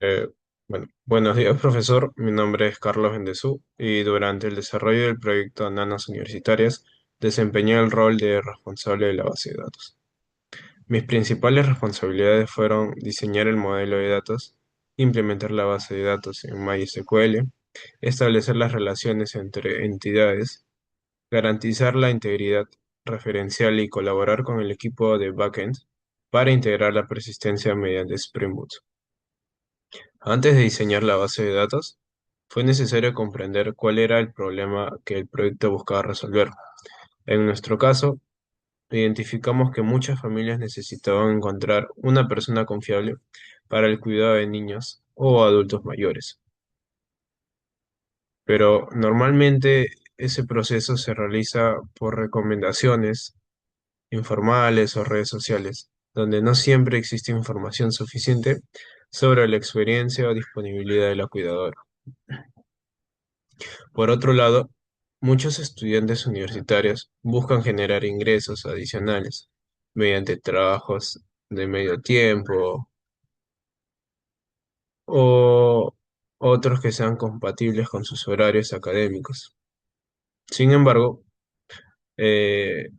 Eh, bueno, buenos días, profesor. Mi nombre es Carlos Bendezú y durante el desarrollo del proyecto Nanas Universitarias desempeñé el rol de responsable de la base de datos. Mis principales responsabilidades fueron diseñar el modelo de datos, implementar la base de datos en MySQL, establecer las relaciones entre entidades, garantizar la integridad referencial y colaborar con el equipo de backend para integrar la persistencia mediante Spring Boot. Antes de diseñar la base de datos, fue necesario comprender cuál era el problema que el proyecto buscaba resolver. En nuestro caso, identificamos que muchas familias necesitaban encontrar una persona confiable para el cuidado de niños o adultos mayores. Pero normalmente ese proceso se realiza por recomendaciones informales o redes sociales, donde no siempre existe información suficiente sobre la experiencia o disponibilidad de la cuidadora. Por otro lado, muchos estudiantes universitarios buscan generar ingresos adicionales mediante trabajos de medio tiempo o otros que sean compatibles con sus horarios académicos. Sin embargo, eh,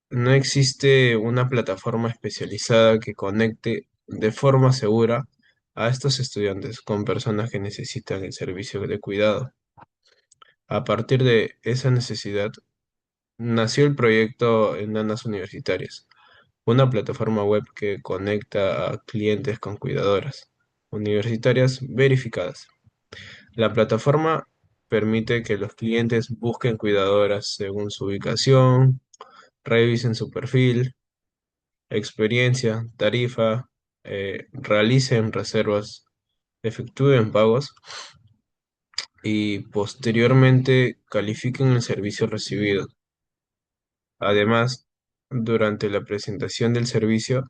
no existe una plataforma especializada que conecte de forma segura a estos estudiantes con personas que necesitan el servicio de cuidado. A partir de esa necesidad, nació el proyecto Enanas Universitarias, una plataforma web que conecta a clientes con cuidadoras universitarias verificadas. La plataforma permite que los clientes busquen cuidadoras según su ubicación, revisen su perfil, experiencia, tarifa, realicen reservas, efectúen pagos y posteriormente califiquen el servicio recibido. Además, durante la presentación del servicio,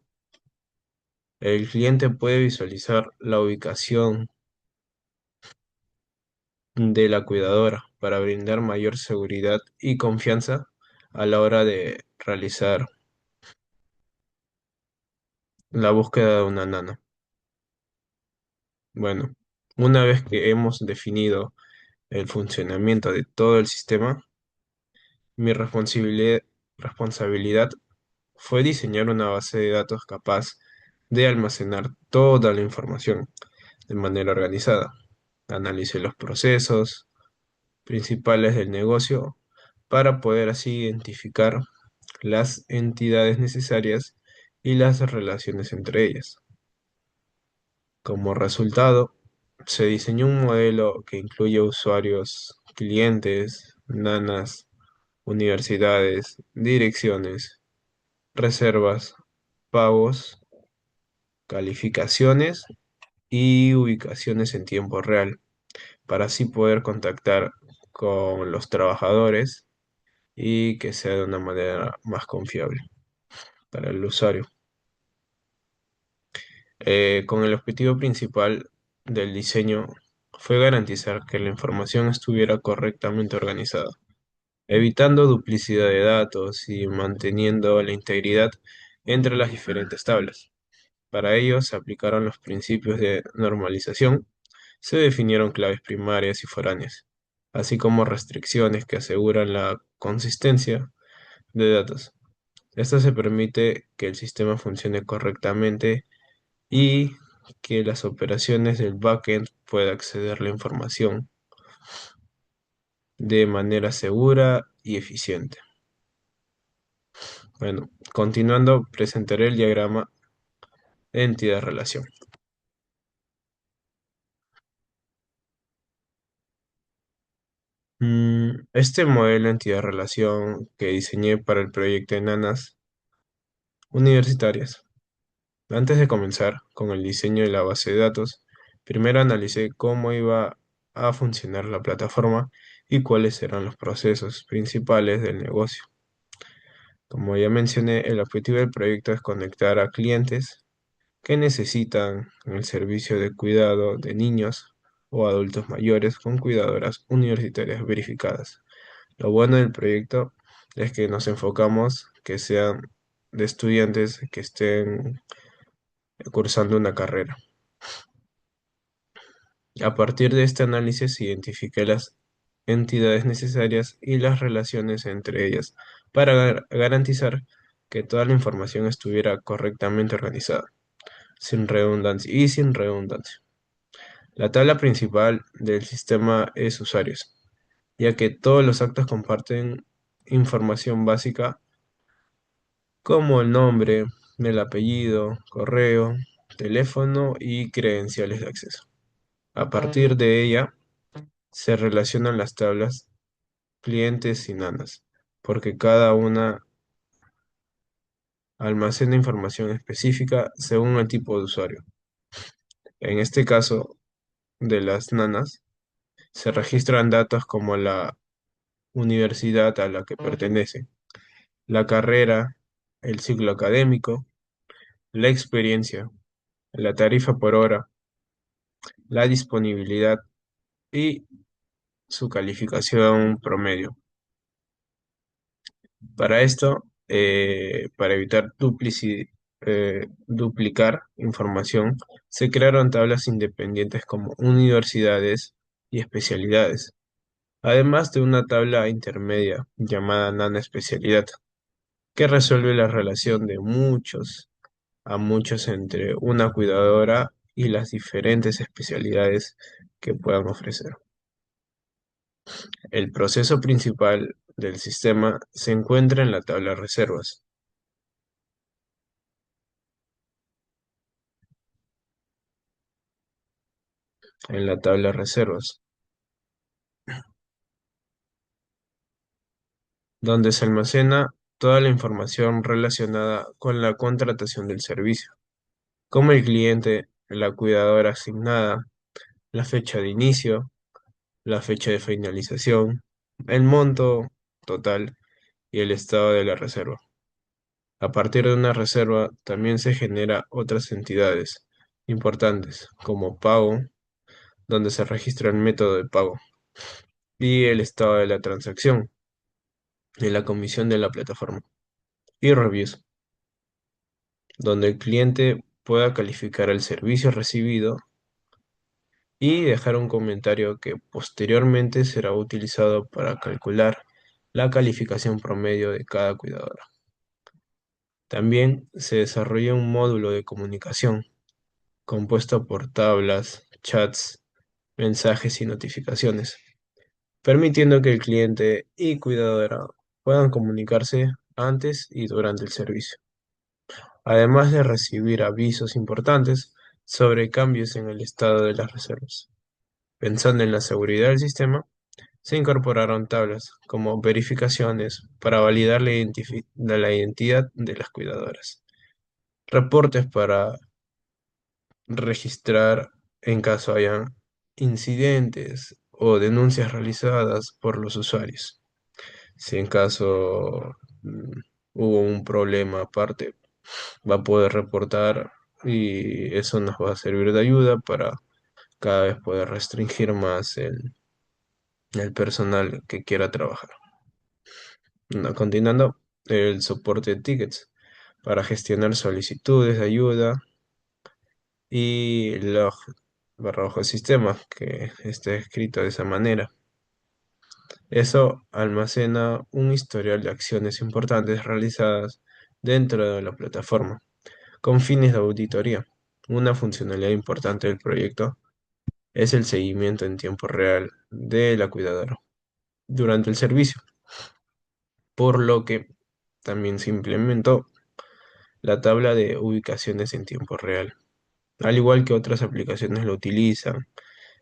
el cliente puede visualizar la ubicación de la cuidadora para brindar mayor seguridad y confianza a la hora de realizar la búsqueda de una nana. Bueno, una vez que hemos definido el funcionamiento de todo el sistema, mi responsabilidad fue diseñar una base de datos capaz de almacenar toda la información de manera organizada. Analicé los procesos principales del negocio para poder así identificar las entidades necesarias y las relaciones entre ellas. Como resultado, se diseñó un modelo que incluye usuarios, clientes, nanas, universidades, direcciones, reservas, pagos, calificaciones y ubicaciones en tiempo real, para así poder contactar con los trabajadores y que sea de una manera más confiable para el usuario. Con el objetivo principal del diseño fue garantizar que la información estuviera correctamente organizada, evitando duplicidad de datos y manteniendo la integridad entre las diferentes tablas. Para ello se aplicaron los principios de normalización, se definieron claves primarias y foráneas, así como restricciones que aseguran la consistencia de datos. Esto se permite que el sistema funcione correctamente y que las operaciones del backend puedan acceder a la información de manera segura y eficiente. Bueno, continuando, presentaré el diagrama de entidad-relación. Este modelo de entidad-relación que diseñé para el proyecto de Nanas Universitarias. Antes de comenzar con el diseño de la base de datos, primero analicé cómo iba a funcionar la plataforma y cuáles eran los procesos principales del negocio. Como ya mencioné, el objetivo del proyecto es conectar a clientes que necesitan el servicio de cuidado de niños o adultos mayores con cuidadoras universitarias verificadas. Lo bueno del proyecto es que nos enfocamos que sean de estudiantes que estén cursando una carrera. A partir de este análisis se identifica las entidades necesarias y las relaciones entre ellas para garantizar que toda la información estuviera correctamente organizada, sin redundancia. La tabla principal del sistema es usuarios, ya que todos los actos comparten información básica como el nombre, el apellido, correo, teléfono y credenciales de acceso. A partir de ella se relacionan las tablas clientes y nanas, porque cada una almacena información específica según el tipo de usuario. En este caso de las nanas, se registran datos como la universidad a la que pertenece, la carrera, el ciclo académico, la experiencia, la tarifa por hora, la disponibilidad y su calificación promedio. Para esto, para evitar duplicar información, se crearon tablas independientes como universidades y especialidades, además de una tabla intermedia llamada Nana Especialidad, que resuelve la relación de muchos a muchos entre una cuidadora y las diferentes especialidades que puedan ofrecer. El proceso principal del sistema se encuentra en la tabla reservas. En la tabla reservas, donde se almacena toda la información relacionada con la contratación del servicio, como el cliente, la cuidadora asignada, la fecha de inicio, la fecha de finalización, el monto total y el estado de la reserva. A partir de una reserva también se genera otras entidades importantes, como pago, donde se registra el método de pago, y el estado de la transacción, de la comisión de la plataforma, y reviews, donde el cliente pueda calificar el servicio recibido y dejar un comentario que posteriormente será utilizado para calcular la calificación promedio de cada cuidadora. También se desarrolla un módulo de comunicación compuesto por tablas, chats, mensajes y notificaciones, permitiendo que el cliente y cuidadora puedan comunicarse antes y durante el servicio, además de recibir avisos importantes sobre cambios en el estado de las reservas. Pensando en la seguridad del sistema, se incorporaron tablas como verificaciones para validar la identidad de las cuidadoras, reportes para registrar en caso hayan incidentes o denuncias realizadas por los usuarios. Si en caso hubo un problema aparte, va a poder reportar y eso nos va a servir de ayuda para cada vez poder restringir más el personal que quiera trabajar. No, continuando, el soporte de tickets para gestionar solicitudes de ayuda y log barra bajo sistema que está escrito de esa manera. Eso almacena un historial de acciones importantes realizadas dentro de la plataforma con fines de auditoría. Una funcionalidad importante del proyecto es el seguimiento en tiempo real de la cuidadora durante el servicio, por lo que también se implementó la tabla de ubicaciones en tiempo real, al igual que otras aplicaciones lo utilizan,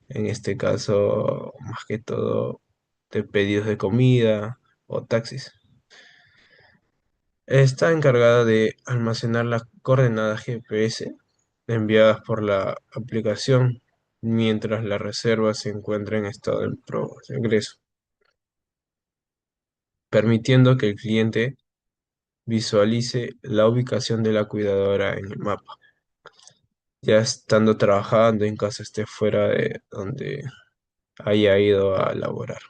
en este caso más que todo de pedidos de comida o taxis. Está encargada de almacenar las coordenadas GPS enviadas por la aplicación mientras la reserva se encuentra en estado de progreso, permitiendo que el cliente visualice la ubicación de la cuidadora en el mapa, ya estando trabajando en caso esté fuera de donde haya ido a laborar.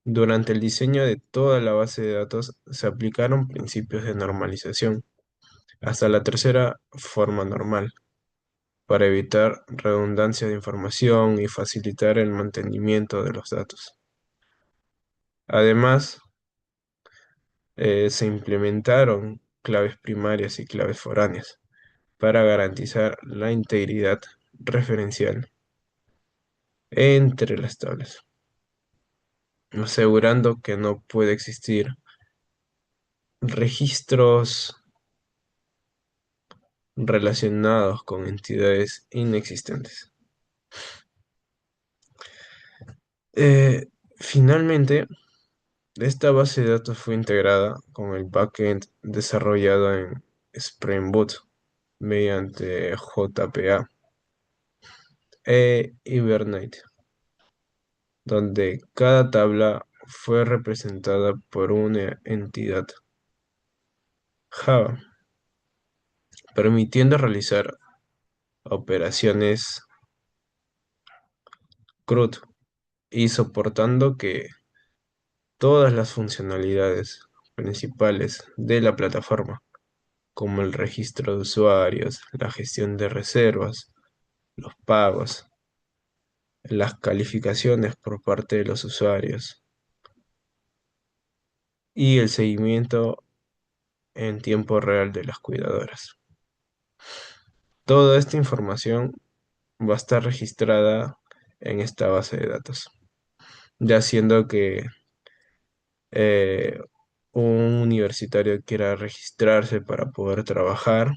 Durante el diseño de toda la base de datos se aplicaron principios de normalización hasta la tercera forma normal, para evitar redundancia de información y facilitar el mantenimiento de los datos. Además, se implementaron claves primarias y claves foráneas para garantizar la integridad referencial entre las tablas, asegurando que no puede existir registros relacionados con entidades inexistentes. Finalmente, esta base de datos fue integrada con el backend desarrollado en Spring Boot mediante JPA e Hibernate, donde cada tabla fue representada por una entidad Java, permitiendo realizar operaciones CRUD y soportando que todas las funcionalidades principales de la plataforma, como el registro de usuarios, la gestión de reservas, los pagos, las calificaciones por parte de los usuarios y el seguimiento en tiempo real de las cuidadoras. Toda esta información va a estar registrada en esta base de datos, ya siendo que eh, un universitario quiera registrarse para poder trabajar,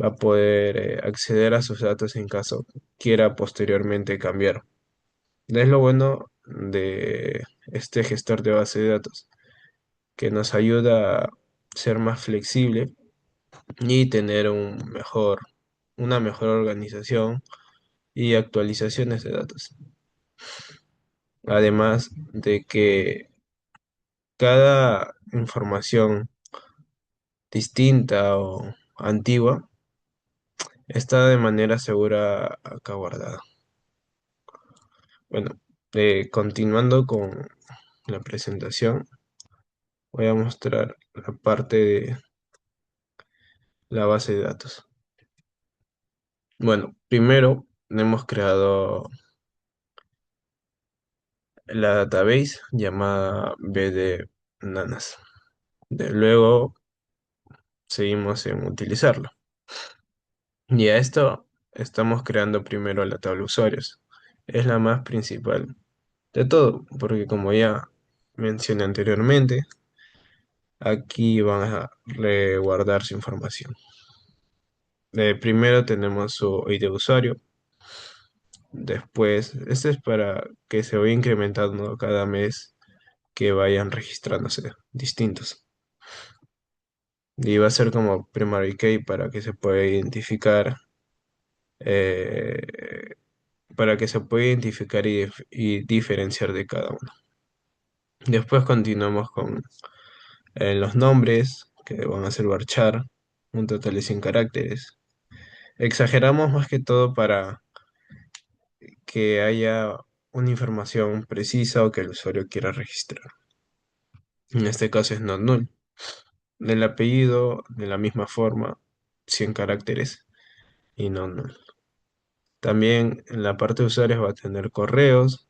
va a poder acceder a sus datos en caso quiera posteriormente cambiar. Es lo bueno de este gestor de base de datos, que nos ayuda a ser más flexible y tener una mejor organización y actualizaciones de datos. Además de que cada información distinta o antigua está de manera segura acá guardada. Bueno, continuando con la presentación, voy a mostrar la parte de la base de datos. Bueno, primero hemos creado la database llamada BD Nanas. Luego seguimos en utilizarlo. Y a esto estamos creando primero la tabla usuarios. Es la más principal de todo, porque como ya mencioné anteriormente, aquí van a reguardar su información. Primero tenemos su ID de usuario. Después, este es para que se vaya incrementando cada mes que vayan registrándose distintos. Y va a ser como primary key para que se pueda identificar, eh, y diferenciar de cada uno. Después continuamos con los nombres, que van a ser varchar, un total de 100 caracteres. Exageramos más que todo para que haya una información precisa o que el usuario quiera registrar. En este caso es not null. Del apellido, de la misma forma, 100 caracteres y not null. También en la parte de usuarios va a tener correos,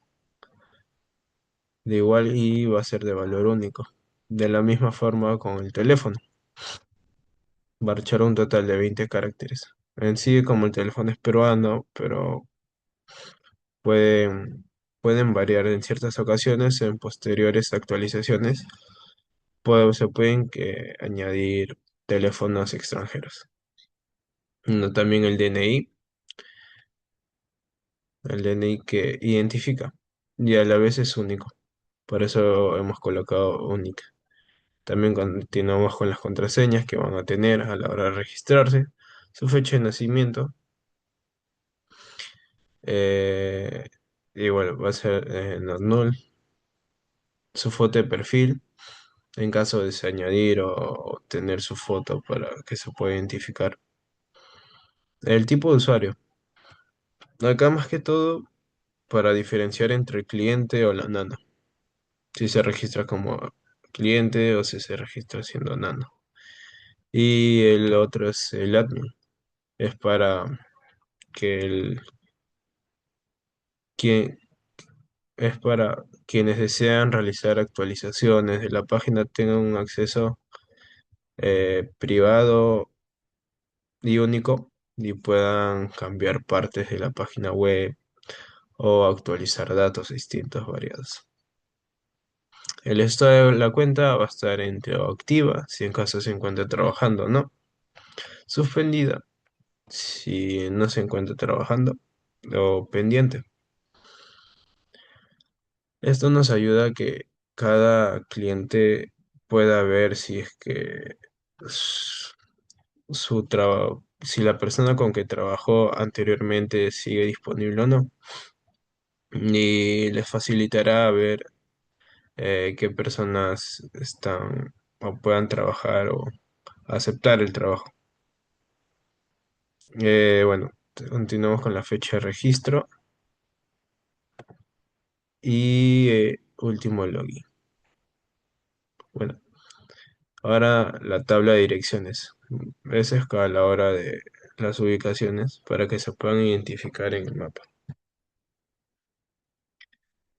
de igual y va a ser de valor único. De la misma forma con el teléfono, varchar un total de 20 caracteres. En sí, como el teléfono es peruano, pero pueden variar en ciertas ocasiones, en posteriores actualizaciones, se pueden añadir teléfonos extranjeros. No, también el DNI que identifica y a la vez es único. Por eso hemos colocado única. También continuamos con las contraseñas que van a tener a la hora de registrarse, su fecha de nacimiento, eh, y bueno, va a ser not null, su foto de perfil, en caso de añadir o tener su foto para que se pueda identificar. El tipo de usuario. Acá más que todo para diferenciar entre el cliente o la nana. Si se registra como cliente o si se registra siendo nana. Y el otro es el admin. Es para que quien, es para quienes desean realizar actualizaciones de la página tengan un acceso privado y único y puedan cambiar partes de la página web o actualizar datos distintos variados. El estado de la cuenta va a estar entre o activa, si en caso se encuentra trabajando, ¿no? Suspendida, si no se encuentra trabajando, o pendiente. Esto nos ayuda a que cada cliente pueda ver si es que su trabajo, si la persona con que trabajó anteriormente sigue disponible o no. Y les facilitará ver qué personas están o puedan trabajar o aceptar el trabajo. Bueno, continuamos con la fecha de registro y último login. Bueno, ahora la tabla de direcciones. Esa es a la hora de las ubicaciones para que se puedan identificar en el mapa.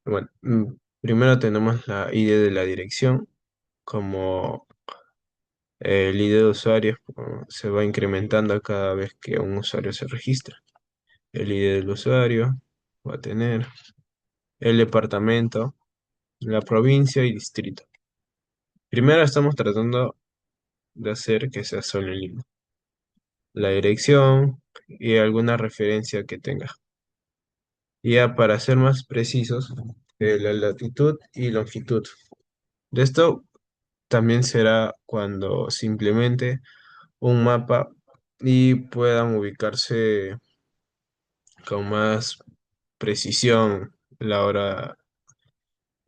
Bueno, primero tenemos la ID de la dirección como el ID de usuario se va incrementando cada vez que un usuario se registra. El ID del usuario va a tener el departamento, la provincia y distrito. Primero estamos tratando de hacer que sea solo en Lima. La dirección y alguna referencia que tenga. Ya para ser más precisos, la latitud y longitud. De esto también será cuando se implemente un mapa y puedan ubicarse con más precisión la hora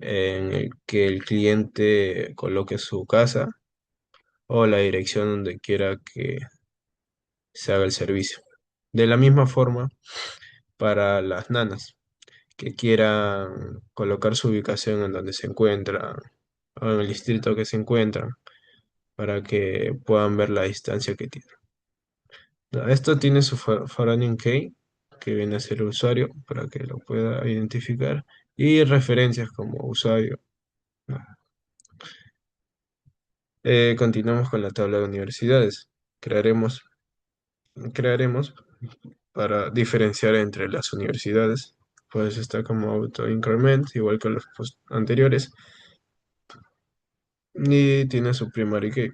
en el que el cliente coloque su casa o la dirección donde quiera que se haga el servicio. De la misma forma, para las nanas que quieran colocar su ubicación en donde se encuentran o en el distrito que se encuentran para que puedan ver la distancia que tienen. Esto tiene su foreign key, que viene a ser el usuario, para que lo pueda identificar, y referencias como usuario. ¿No? Continuamos con la tabla de universidades. Crearemos, crearemos para diferenciar entre las universidades. Pues está como auto increment, igual que los anteriores, y tiene su primary key,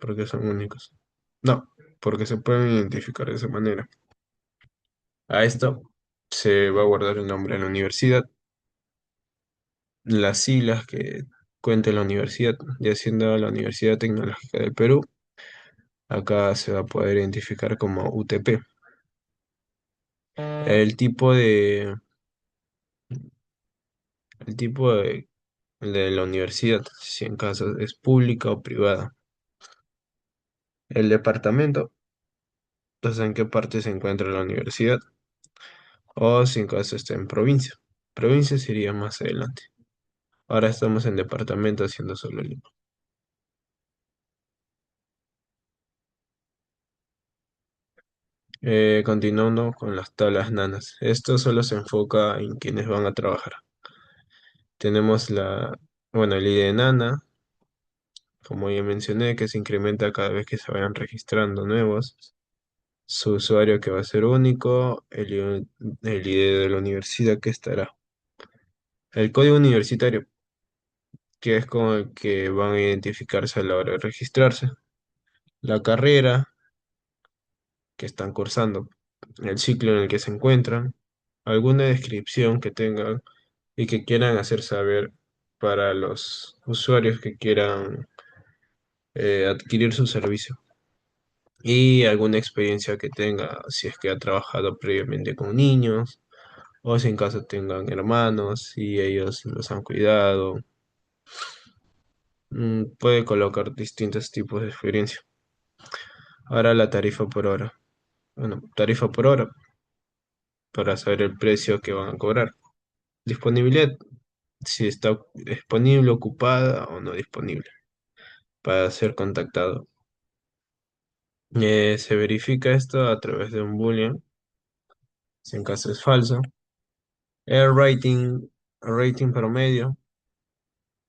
porque son únicos. No, porque se pueden identificar de esa manera. A esto se va a guardar el nombre de la universidad, las siglas que cuente la universidad, ya siendo la Universidad Tecnológica del Perú, acá se va a poder identificar como UTP. El tipo de, el tipo de la universidad, si en caso es pública o privada. El departamento, entonces en qué parte se encuentra la universidad, o si en caso está en provincia. Provincia sería más adelante. Ahora estamos en departamento haciendo solo Lima. Continuando con las tablas nanas. Esto solo se enfoca en quienes van a trabajar. Tenemos bueno, el ID de nana, como ya mencioné, que se incrementa cada vez que se vayan registrando nuevos. Su usuario que va a ser único, el ID de la universidad que estará. El código universitario, que es con el que van a identificarse a la hora de registrarse. La carrera que están cursando, el ciclo en el que se encuentran, alguna descripción que tengan y que quieran hacer saber para los usuarios que quieran adquirir su servicio y alguna experiencia que tenga si es que ha trabajado previamente con niños o si en caso tengan hermanos y ellos los han cuidado. Puede colocar distintos tipos de experiencia. Ahora la tarifa por hora. Bueno, tarifa por hora para saber el precio que van a cobrar. Disponibilidad, si está disponible, ocupada o no disponible para ser contactado. Se verifica esto a través de un boolean si en caso es falso. El rating promedio,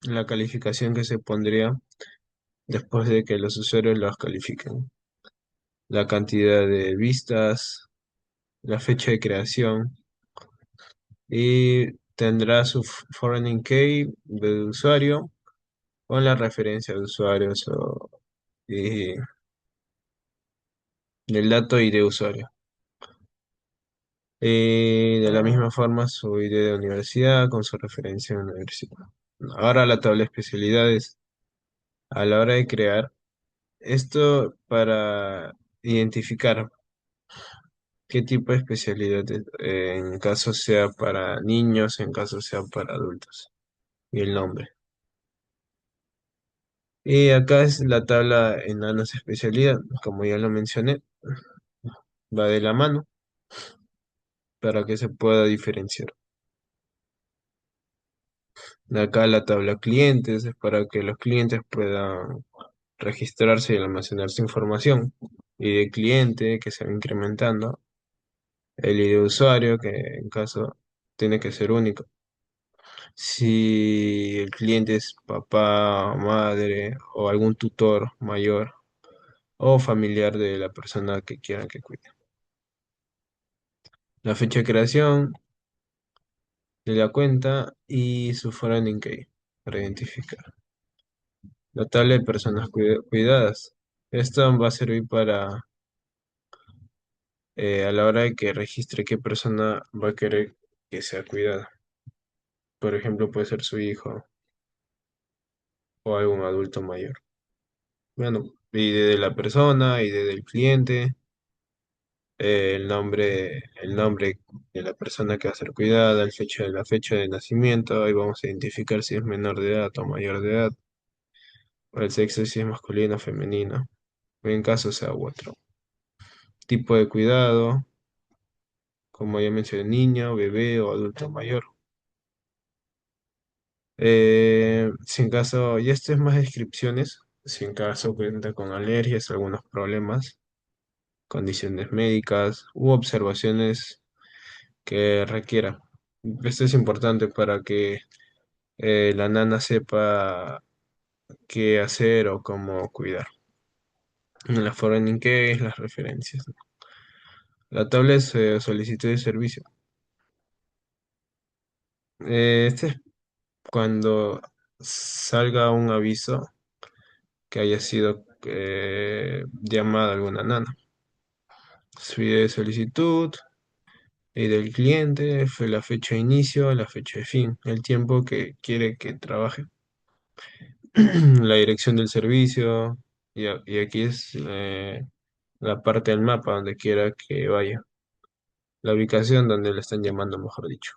la calificación que se pondría después de que los usuarios los califiquen. La cantidad de vistas, la fecha de creación y tendrá su foreign key del usuario con la referencia de usuarios y del dato y de usuario. Y de la misma forma su ID de universidad con su referencia de universidad. Ahora la tabla de especialidades. A la hora de crear esto para identificar qué tipo de especialidad en caso sea para niños, en caso sea para adultos. Y el nombre. Y acá es la tabla en anos especialidad, como ya lo mencioné, va de la mano para que se pueda diferenciar. Acá la tabla clientes es para que los clientes puedan registrarse y almacenar su información. Y de cliente que se va incrementando. El ID de usuario que en caso tiene que ser único. Si el cliente es papá, madre o algún tutor mayor o familiar de la persona que quieran que cuide. La fecha de creación de la cuenta y su foreign key para identificar. La tabla de personas cuidadas. Esto va a servir para a la hora de que registre qué persona va a querer que sea cuidada. Por ejemplo, puede ser su hijo o algún adulto mayor. Bueno, ID de la persona, ID del cliente, el nombre de la persona que va a ser cuidada, la fecha de nacimiento, ahí vamos a identificar si es menor de edad o mayor de edad, o el sexo si es masculino o femenino, en caso sea u otro. Tipo de cuidado, como ya mencioné, niño, bebé o adulto mayor. Si en caso, y esto es más descripciones, si en caso cuenta con alergias, algunos problemas, condiciones médicas u observaciones que requiera. Esto es importante para que la nana sepa qué hacer o cómo cuidar. En la foreign key es las referencias. La tabla es solicitud de servicio. Este es cuando salga un aviso que haya sido llamada alguna nana. Pide de solicitud y del cliente, fue la fecha de inicio, la fecha de fin, el tiempo que quiere que trabaje. La dirección del servicio, y aquí es la parte del mapa donde quiera que vaya, la ubicación donde le están llamando, mejor dicho,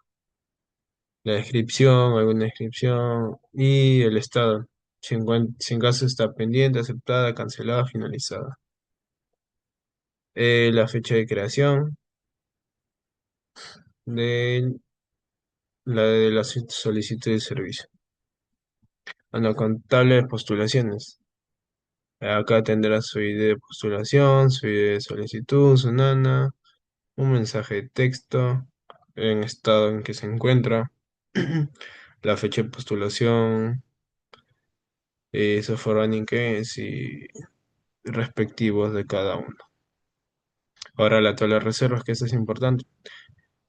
la descripción, alguna descripción y el estado, si en caso está pendiente, aceptada, cancelada, finalizada. La fecha de creación de la solicitud de servicio. Bueno, contable de postulaciones. Acá tendrá su ID de postulación, su ID de solicitud, su nana, un mensaje de texto, en estado en que se encuentra, la fecha de postulación, su forwarding keys y respectivos de cada uno. Ahora la tabla de reservas, que eso es importante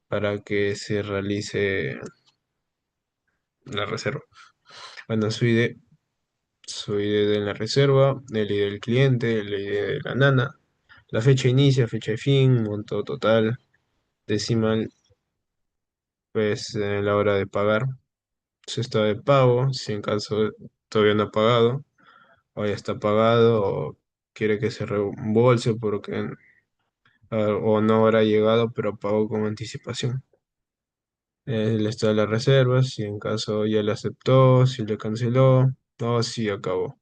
para que se realice la reserva. Bueno, su ID de la reserva, el ID del cliente, el ID de la nana, la fecha de inicio, fecha de fin, monto total, decimal, pues la hora de pagar, su estado de pago, si en caso todavía no ha pagado, o ya está pagado, o quiere que se reembolse porque o no habrá llegado, pero pagó con anticipación. El estado de las reservas, si en caso ya le aceptó, si le canceló, o si acabó.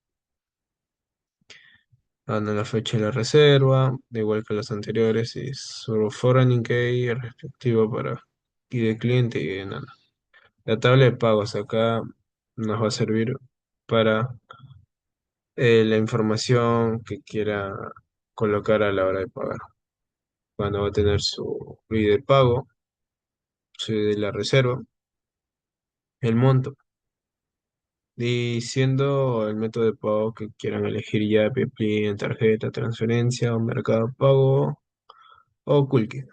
Dando la fecha de la reserva, de igual que las anteriores, y su foreign key respectivo para y de cliente y de nada. La tabla de pagos acá nos va a servir para la información que quiera colocar a la hora de pagar. cuando va a tener su ID de pago, su ID de la reserva, el monto, y siendo el método de pago que quieran elegir ya, PayPal, en tarjeta, transferencia o mercado pago o Culqi.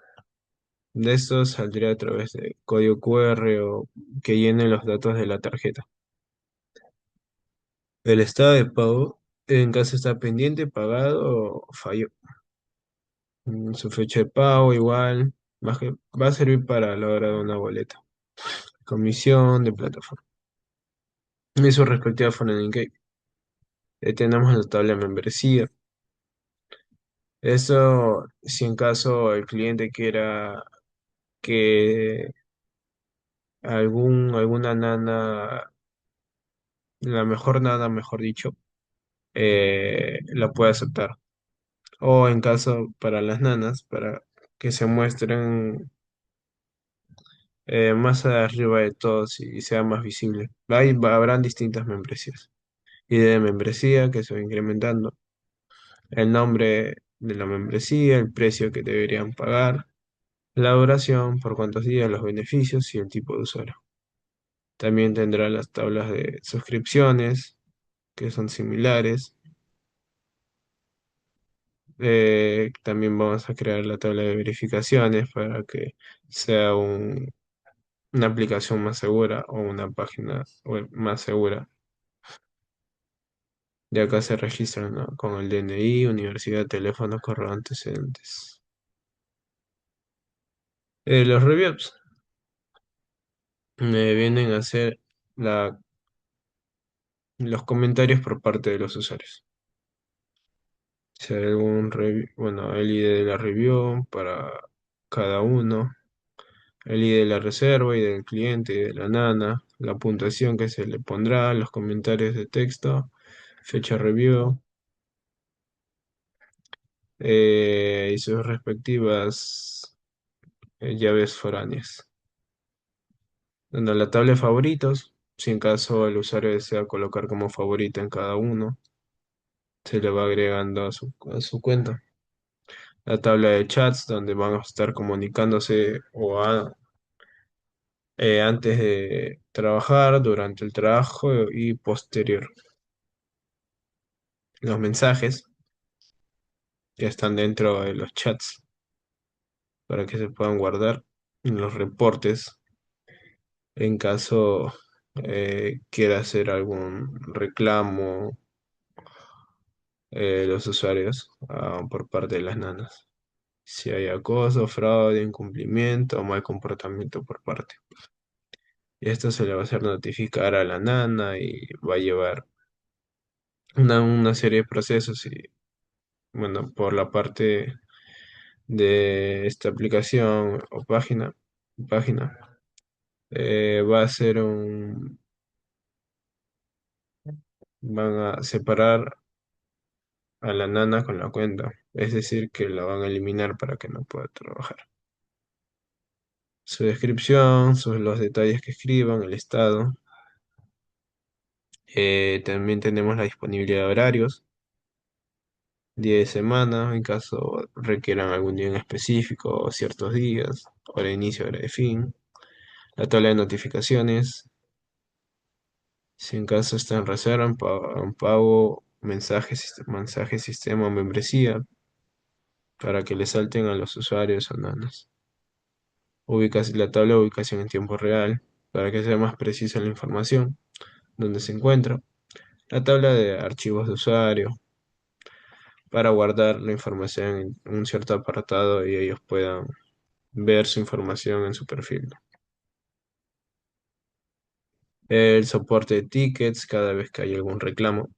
De esto saldría a través de código QR o que llene los datos de la tarjeta. El estado de pago, en caso está pendiente, pagado o falló. Su fecha de pago igual, va a servir para la hora de una boleta. Comisión de plataforma. Y su respectiva Funding Key. Tenemos la tabla de membresía. Eso, si en caso el cliente quiera que alguna nana, la mejor nana, mejor dicho, la puede aceptar. O en caso para las nanas, para que se muestren más arriba de todos y sea más visible. Habrán distintas membresías. Y de membresía que se va incrementando. El nombre de la membresía, el precio que deberían pagar, la duración, por cuántos días, los beneficios y el tipo de usuario. También tendrá las tablas de suscripciones, que son similares. También vamos a crear la tabla de verificaciones para que sea una aplicación más segura o una página web más segura. De acá se registran, ¿no? Con el DNI, universidad, teléfono, correo, antecedentes. Los reviews me vienen a ser los comentarios por parte de los usuarios. Si hay algún bueno, el ID de la review para cada uno, el ID de la reserva y del cliente y de la nana, la puntuación que se le pondrá, los comentarios de texto, fecha review y sus respectivas llaves foráneas. Bueno, la tabla de favoritos, si en caso el usuario desea colocar como favorito en cada uno, se le va agregando a su cuenta. La tabla de chats, donde van a estar comunicándose antes de trabajar, durante el trabajo y posterior. Los mensajes que están dentro de los chats para que se puedan guardar. Los reportes en caso quiera hacer algún reclamo los usuarios por parte de las nanas. Si hay acoso, fraude, incumplimiento o mal comportamiento por parte. Y esto se le va a hacer notificar a la nana y va a llevar una serie de procesos. Y bueno, por la parte de esta aplicación o página va a ser van a separar a la nana con la cuenta. Es decir, que la van a eliminar para que no pueda trabajar. Su descripción, los detalles que escriban, el estado. También tenemos la disponibilidad de horarios, día de semana, en caso requieran algún día en específico, o ciertos días, hora de inicio, hora de fin. La tabla de notificaciones, si en caso está en reserva, en pago, mensaje, sistema, membresía, para que le salten a los usuarios o nanas. La tabla de ubicación en tiempo real, para que sea más precisa la información, donde se encuentra. La tabla de archivos de usuario, para guardar la información en un cierto apartado y ellos puedan ver su información en su perfil. El soporte de tickets cada vez que hay algún reclamo.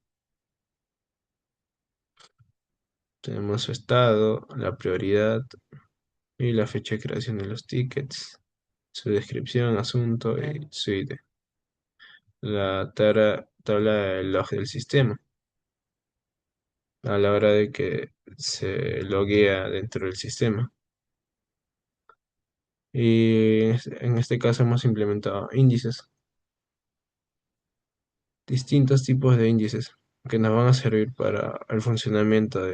Tenemos su estado, la prioridad y la fecha de creación de los tickets, su descripción, asunto y su ID. La tabla de log del sistema a la hora de que se loguea dentro del sistema. Y en este caso hemos implementado índices, distintos tipos de índices que nos van a servir para el funcionamiento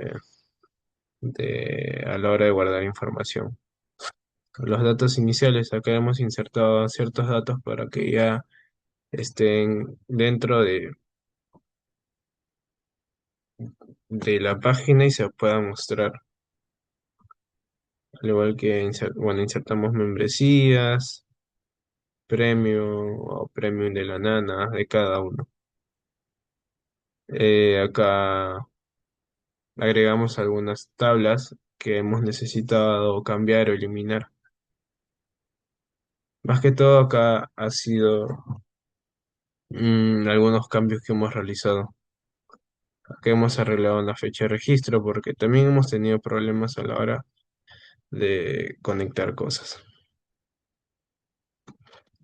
a la hora de guardar información. Los datos iniciales, acá hemos insertado ciertos datos para que ya estén dentro de la página y se puedan mostrar. Al igual que bueno, insertamos membresías, premium o premium de la nana de cada uno. Acá agregamos algunas tablas que hemos necesitado cambiar o eliminar. Más que todo acá ha sido algunos cambios que hemos realizado. Acá hemos arreglado la fecha de registro porque también hemos tenido problemas a la hora de conectar cosas.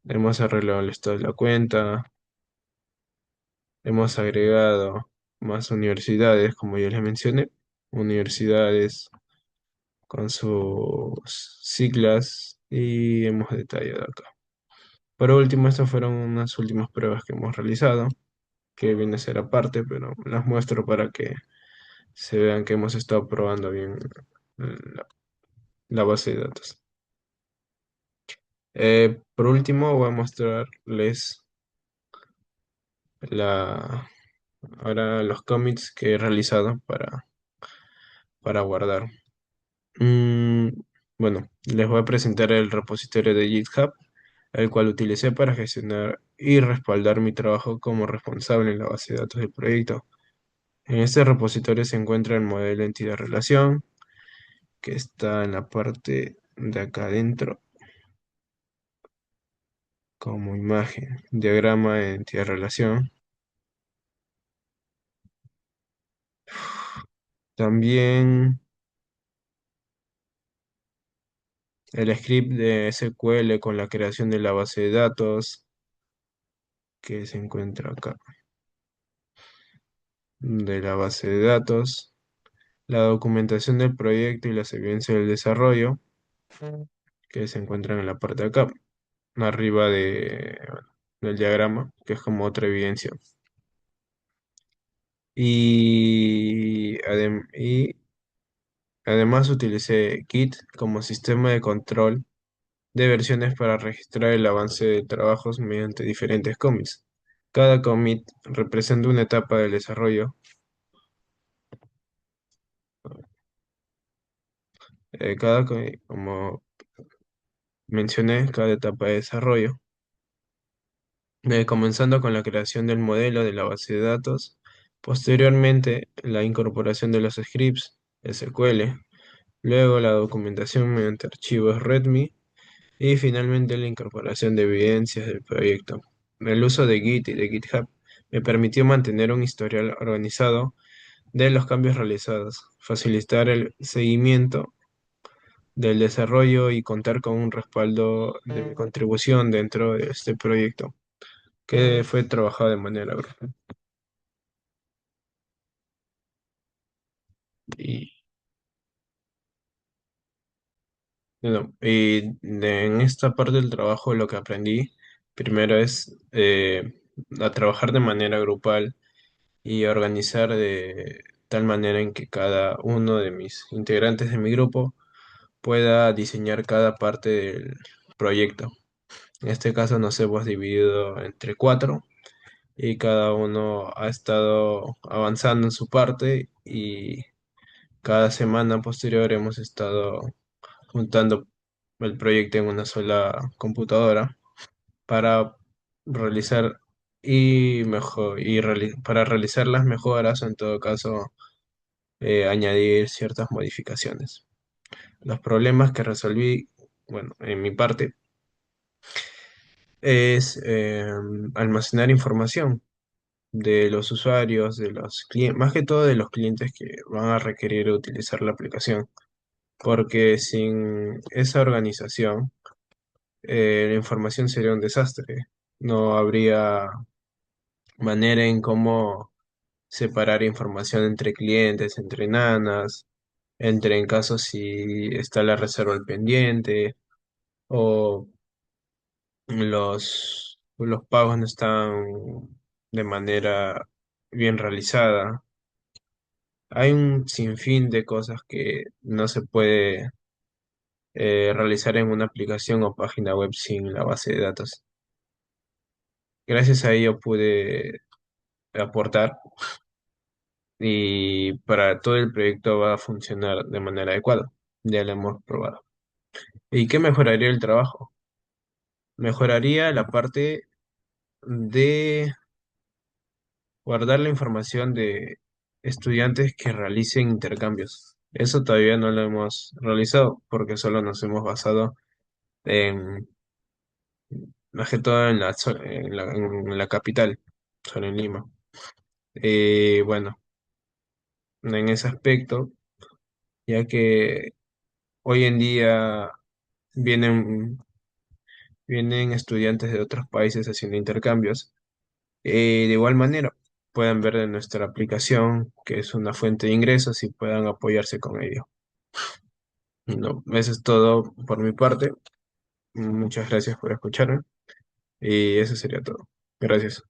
Hemos arreglado el estado de la cuenta, hemos agregado más universidades, como ya les mencioné, universidades con sus siglas y hemos detallado acá. Por último, estas fueron unas últimas pruebas que hemos realizado, que viene a ser aparte, pero las muestro para que se vean que hemos estado probando bien la, la base de datos. Por último, voy a mostrarles ahora los commits que he realizado para guardar. Mm, bueno, les voy a presentar el repositorio de GitHub, el cual utilicé para gestionar y respaldar mi trabajo como responsable en la base de datos del proyecto. En este repositorio se encuentra el modelo entidad-relación, que está en la parte de acá adentro como imagen, diagrama de entidad-relación. También el script de SQL con la creación de la base de datos que se encuentra acá, de la base de datos, la documentación del proyecto y las evidencias del desarrollo que se encuentran en la parte de acá, arriba bueno, del diagrama, que es como otra evidencia. Y además utilicé Git como sistema de control de versiones para registrar el avance de trabajos mediante diferentes commits. Cada commit representa una etapa del desarrollo. Como mencioné, cada etapa de desarrollo, comenzando con la creación del modelo de la base de datos, posteriormente la incorporación de los scripts SQL, luego la documentación mediante archivos README y finalmente la incorporación de evidencias del proyecto. El uso de Git y de GitHub me permitió mantener un historial organizado de los cambios realizados, facilitar el seguimiento del desarrollo y contar con un respaldo de mi contribución dentro de este proyecto, que fue trabajado de manera grupal. Y, en esta parte del trabajo lo que aprendí primero es a trabajar de manera grupal y organizar de tal manera en que cada uno de mis integrantes de mi grupo pueda diseñar cada parte del proyecto. En este caso nos hemos dividido entre cuatro y cada uno ha estado avanzando en su parte y cada semana posterior hemos estado juntando el proyecto en una sola computadora para realizar para realizar las mejoras o en todo caso añadir ciertas modificaciones. Los problemas que resolví, bueno, en mi parte, es almacenar información de los usuarios, de los clientes, más que todo de los clientes que van a requerir utilizar la aplicación, porque sin esa organización, la información sería un desastre. No habría manera en cómo separar información entre clientes, entre nanas, entre en caso si está la reserva al pendiente o los pagos no están de manera bien realizada. Hay un sinfín de cosas que no se puede realizar en una aplicación o página web sin la base de datos. Gracias a ello pude aportar y para todo el proyecto va a funcionar de manera adecuada. Ya lo hemos probado. ¿Y qué mejoraría el trabajo? Mejoraría la parte de guardar la información de estudiantes que realicen intercambios. Eso todavía no lo hemos realizado porque solo nos hemos basado en, más que todo en en la capital, solo en Lima. Bueno, en ese aspecto, ya que hoy en día vienen, vienen estudiantes de otros países haciendo intercambios, de igual manera puedan ver de nuestra aplicación, que es una fuente de ingresos, y puedan apoyarse con ello. No, eso es todo por mi parte. Muchas gracias por escucharme y eso sería todo. Gracias.